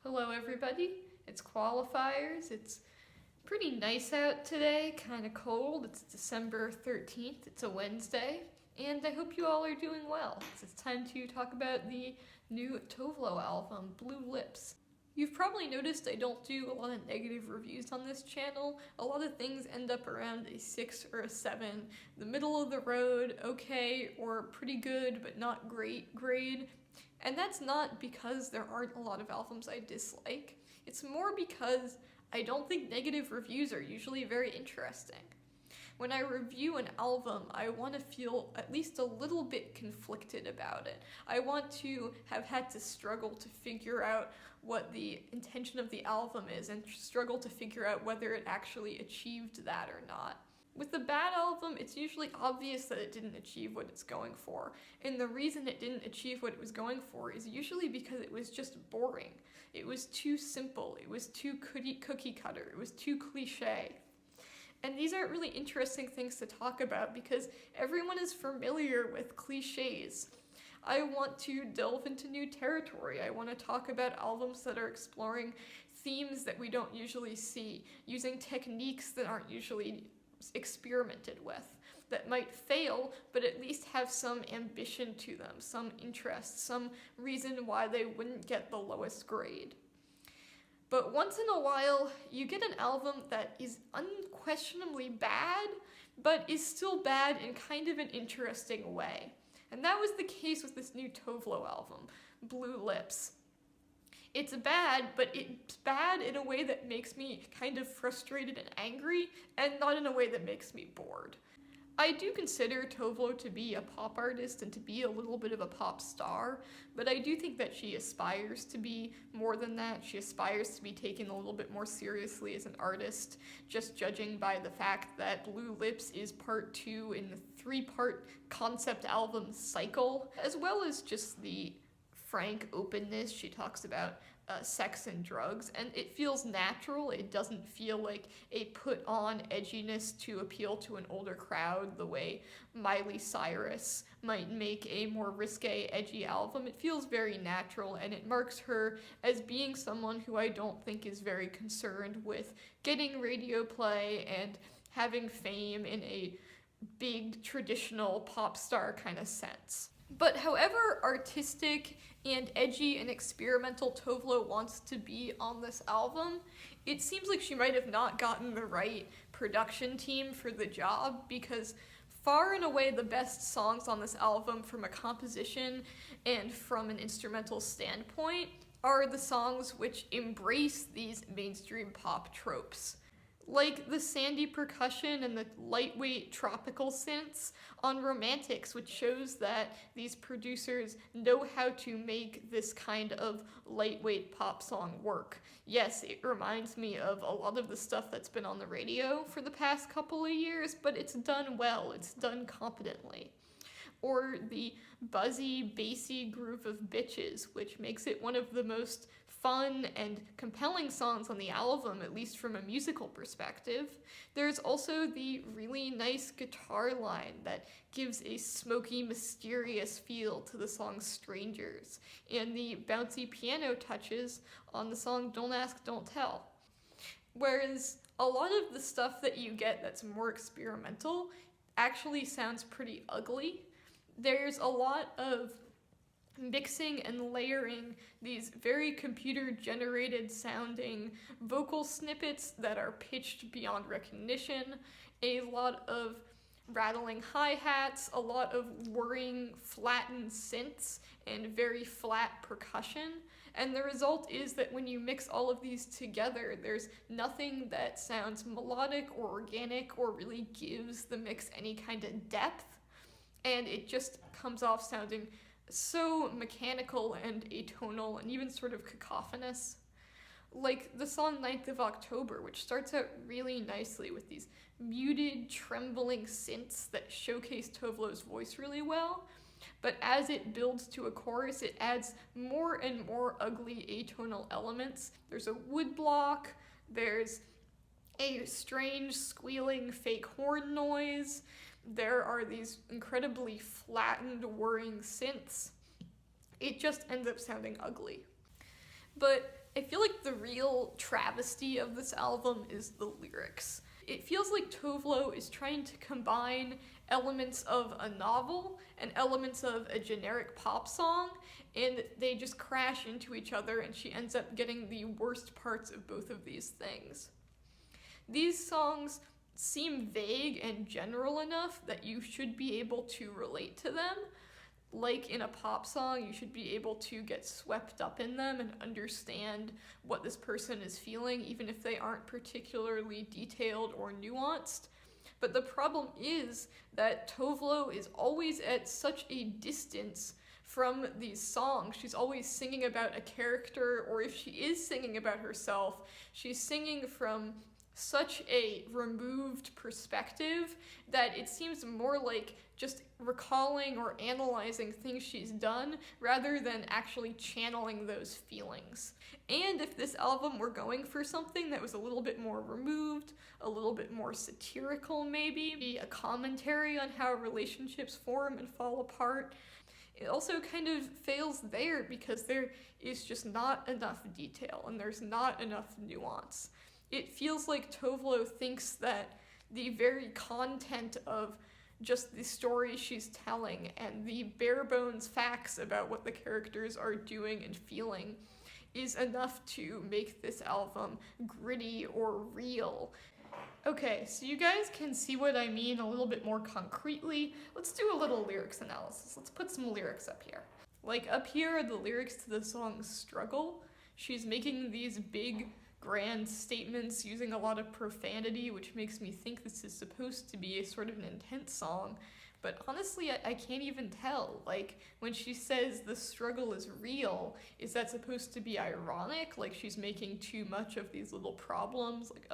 Hello everybody, it's qualifiers. It's pretty nice out today, kind of cold. It's December 13th, it's a Wednesday, and I hope you all are doing well. It's time to talk about the new Tove Lo album, Blue Lips. You've probably noticed I don't do a lot of negative reviews on this channel. A lot of things end up around a 6 or a 7, the middle of the road, okay, or pretty good but not great grade. And that's not because there aren't a lot of albums I dislike. It's more because I don't think negative reviews are usually very interesting. When I review an album, I want to feel at least a little bit conflicted about it. I want to have had to struggle to figure out what the intention of the album is and struggle to figure out whether it actually achieved that or not. With the bad album, it's usually obvious that it didn't achieve what it's going for, and the reason it didn't achieve what it was going for is usually because it was just boring. It was too simple, it was too cookie cutter, it was too cliche. And these aren't really interesting things to talk about because everyone is familiar with cliches. I want to delve into new territory. I want to talk about albums that are exploring themes that we don't usually see, using techniques that aren't usually experimented with, that might fail but at least have some ambition to them, some interest, some reason why they wouldn't get the lowest grade. But once in a while you get an album that is unquestionably bad but is still bad in kind of an interesting way, and that was the case with this new Tove Lo album, Blue Lips. It's bad, but it's bad in a way that makes me kind of frustrated and angry, and not in a way that makes me bored. I do consider Tove Lo to be a pop artist and to be a little bit of a pop star, but I do think that she aspires to be more than that. She aspires to be taken a little bit more seriously as an artist, just judging by the fact that Blue Lips is part 2 in the 3-part concept album cycle, as well as just the frank openness. She talks about sex and drugs, and it feels natural. It doesn't feel like a put-on edginess to appeal to an older crowd the way Miley Cyrus might make a more risque, edgy album. It feels very natural, and it marks her as being someone who I don't think is very concerned with getting radio play and having fame in a big traditional pop star kind of sense. But however artistic and edgy and experimental Tove Lo wants to be on this album, it seems like she might have not gotten the right production team for the job, because far and away the best songs on this album from a composition and from an instrumental standpoint are the songs which embrace these mainstream pop tropes, like the sandy percussion and the lightweight tropical synths on Romantics, which shows that these producers know how to make this kind of lightweight pop song work. Yes, it reminds me of a lot of the stuff that's been on the radio for the past couple of years, but it's done well, it's done competently. Or the buzzy, bassy groove of Bitches, which makes it one of the most fun and compelling songs on the album, at least from a musical perspective. There's also the really nice guitar line that gives a smoky, mysterious feel to the song Strangers, and the bouncy piano touches on the song Don't Ask, Don't Tell. Whereas a lot of the stuff that you get that's more experimental actually sounds pretty ugly. There's a lot of mixing and layering these very computer-generated sounding vocal snippets that are pitched beyond recognition, a lot of rattling hi-hats, a lot of whirring, flattened synths, and very flat percussion. And the result is that when you mix all of these together, there's nothing that sounds melodic or organic or really gives the mix any kind of depth, and it just comes off sounding so mechanical and atonal and even sort of cacophonous. Like the song 9th of October, which starts out really nicely with these muted, trembling synths that showcase Tove Lo's voice really well, but as it builds to a chorus, it adds more and more ugly atonal elements. There's a wood block, there's a strange squealing fake horn noise, there are these incredibly flattened, whirring synths. It just ends up sounding ugly. But I feel real travesty of this album is the lyrics. It feels like Tove Lo is trying to combine elements of a novel and elements of a generic pop song, and they just crash into each other, and she ends up getting the worst parts of both of these things. These songs seem vague and general enough that you should be able to relate to them. Like in a pop song, you should be able to get swept up in them and understand what this person is feeling, even if they aren't particularly detailed or nuanced. But the problem is that Tove Lo is always at such a distance from these songs. She's always singing about a character, or if she is singing about herself, she's singing from such a removed perspective that it seems more like just recalling or analyzing things she's done rather than actually channeling those feelings. And if this album were going for something that was a little bit more removed, a little bit more satirical maybe, a commentary on how relationships form and fall apart, it also kind of fails there because there is just not enough detail and there's not enough nuance. It feels like Tove Lo thinks that the very content of just the story she's telling and the bare bones facts about what the characters are doing and feeling is enough to make this album gritty or real. Okay, so you guys can see what I mean a little bit more concretely. Let's do a little lyrics analysis. Let's put some lyrics up here. Like up here are the lyrics to the song Struggle. She's making these big, grand statements using a lot of profanity, which makes me think this is supposed to be a sort of an intense song. But honestly, I can't even tell. Like, when she says the struggle is real, is that supposed to be ironic? Like she's making too much of these little problems? Like,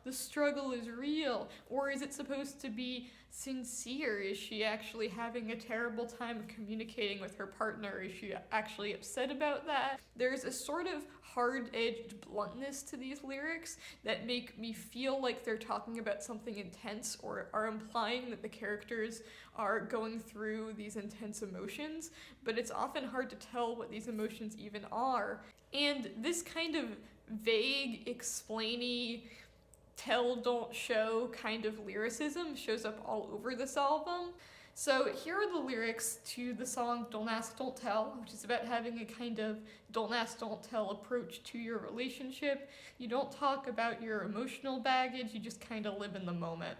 the struggle is real? Or is it supposed to be sincere? Is she actually having a terrible time communicating with her partner? Is she actually upset about that? There's a sort of hard-edged bluntness to these lyrics that make me feel like they're talking about something intense or are implying that the characters are going through these intense emotions, but it's often hard to tell what these emotions even are. And this kind of vague, explainy, tell, don't show kind of lyricism shows up all over this album. So here are the lyrics to the song Don't Ask, Don't Tell, which is about having a kind of don't ask, don't tell approach to your relationship. You don't talk about your emotional baggage, you just kind of live in the moment.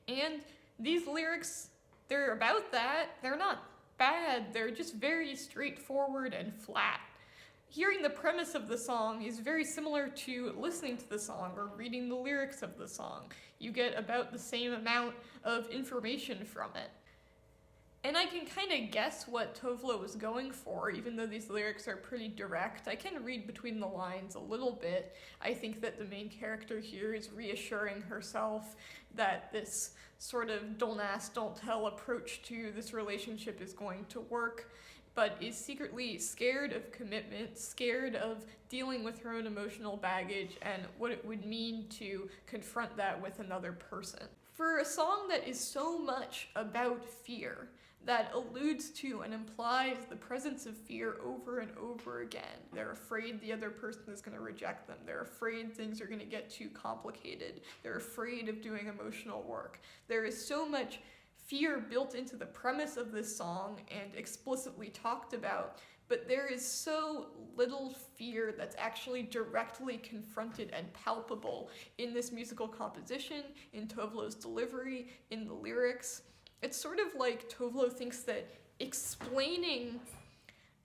And these lyrics, they're about that. They're not bad, they're just very straightforward and flat. Hearing the premise of the song is very similar to listening to the song or reading the lyrics of the song. You get about the same amount of information from it. And I can kind of guess what Tove Lo was going for, even though these lyrics are pretty direct. I can read between the lines a little bit. I think that the main character here is reassuring herself that this sort of don't ask, don't tell approach to this relationship is going to work, but is secretly scared of commitment, scared of dealing with her own emotional baggage and what it would mean to confront that with another person. For a song that is so much about fear, that alludes to and implies the presence of fear over and over again. They're afraid the other person is going to reject them. They're afraid things are going to get too complicated. They're afraid of doing emotional work. There is so much fear built into the premise of this song and explicitly talked about, but there is so little fear that's actually directly confronted and palpable in this musical composition, in Tove Lo's delivery, in the lyrics. It's sort of like Tove Lo thinks that explaining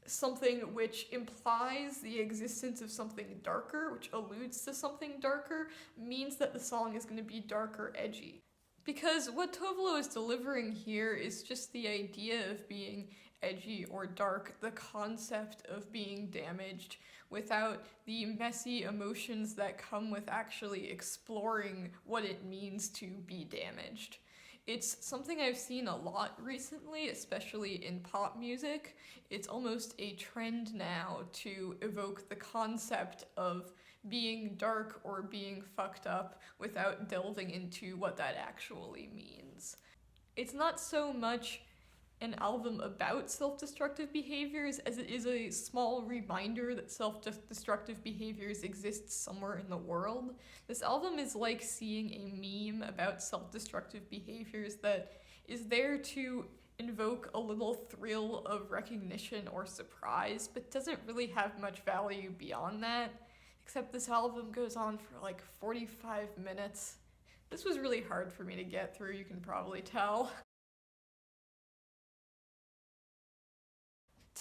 something which implies the existence of something darker, which alludes to something darker, means that the song is going to be dark or edgy. Because what Tove Lo is delivering here is just the idea of being edgy or dark, the concept of being damaged, without the messy emotions that come with actually exploring what it means to be damaged. It's something I've seen a lot recently, especially in pop music. It's almost a trend now to evoke the concept of being dark or being fucked up without delving into what that actually means. It's not so much an album about self-destructive behaviors as it is a small reminder that self-destructive behaviors exist somewhere in the world. This album is like seeing a meme about self-destructive behaviors that is there to invoke a little thrill of recognition or surprise, but doesn't really have much value beyond that, except this album goes on for like 45 minutes. This was really hard for me to get through, you can probably tell.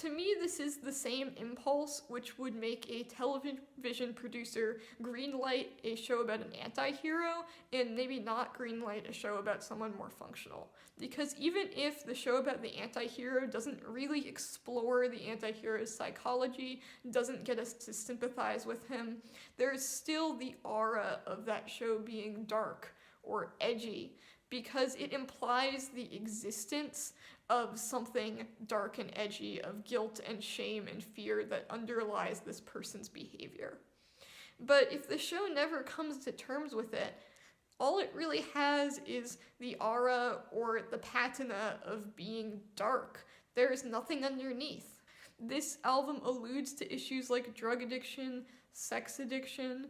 To me, this is the same impulse which would make a television producer greenlight a show about an anti-hero and maybe not greenlight a show about someone more functional. Because even if the show about the anti-hero doesn't really explore the anti-hero's psychology, doesn't get us to sympathize with him, there's still the aura of that show being dark or edgy, because it implies the existence of something dark and edgy, of guilt and shame and fear that underlies this person's behavior. But if the show never comes to terms with it, all it really has is the aura or the patina of being dark. There is nothing underneath. This album alludes to issues like drug addiction, sex addiction,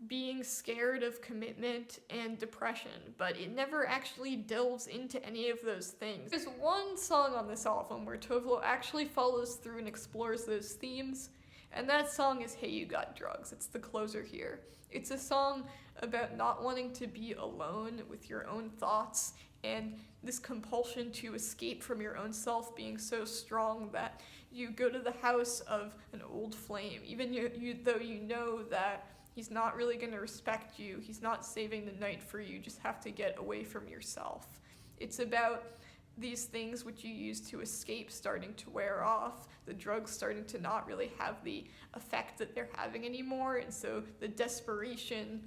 being scared of commitment, and depression, but it never actually delves into any of those things. There's one song on this album where Tove Lo actually follows through and explores those themes, and that song is Hey You Got Drugs. It's the closer here. It's a song about not wanting to be alone with your own thoughts, and this compulsion to escape from your own self being so strong that you go to the house of an old flame, even though you know that he's not really going to respect you. He's not saving the night for you. You just have to get away from yourself. It's about these things which you use to escape starting to wear off, the drugs starting to not really have the effect that they're having anymore, and so the desperation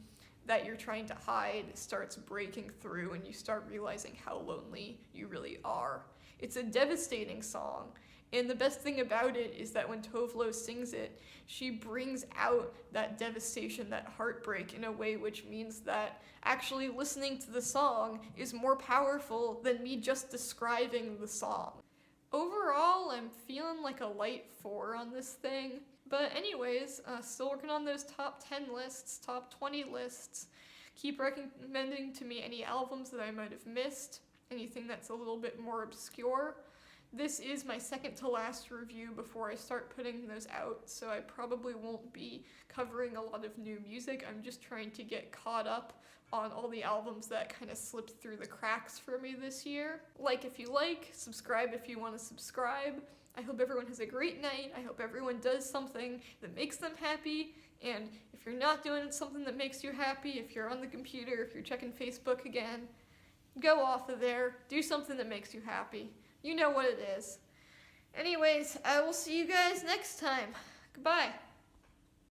that you're trying to hide starts breaking through and you start realizing how lonely you really are. It's a devastating song. And the best thing about it is that when Tove Lo sings it, she brings out that devastation, that heartbreak in a way which means that actually listening to the song is more powerful than me just describing the song. Overall, I'm feeling like a light 4 on this thing. But anyways, still working on those top 10 lists, top 20 lists. Keep recommending to me any albums that I might have missed, anything that's a little bit more obscure. This is my second to last review before I start putting those out, so I probably won't be covering a lot of new music. I'm just trying to get caught up on all the albums that kind of slipped through the cracks for me this year. Like if you like, subscribe if you want to subscribe. I hope everyone has a great night. I hope everyone does something that makes them happy, and if you're not doing something that makes you happy, if you're on the computer, if you're checking Facebook again, go off of there, do something that makes you happy. You know what it is. Anyways, I will see you guys next time. Goodbye.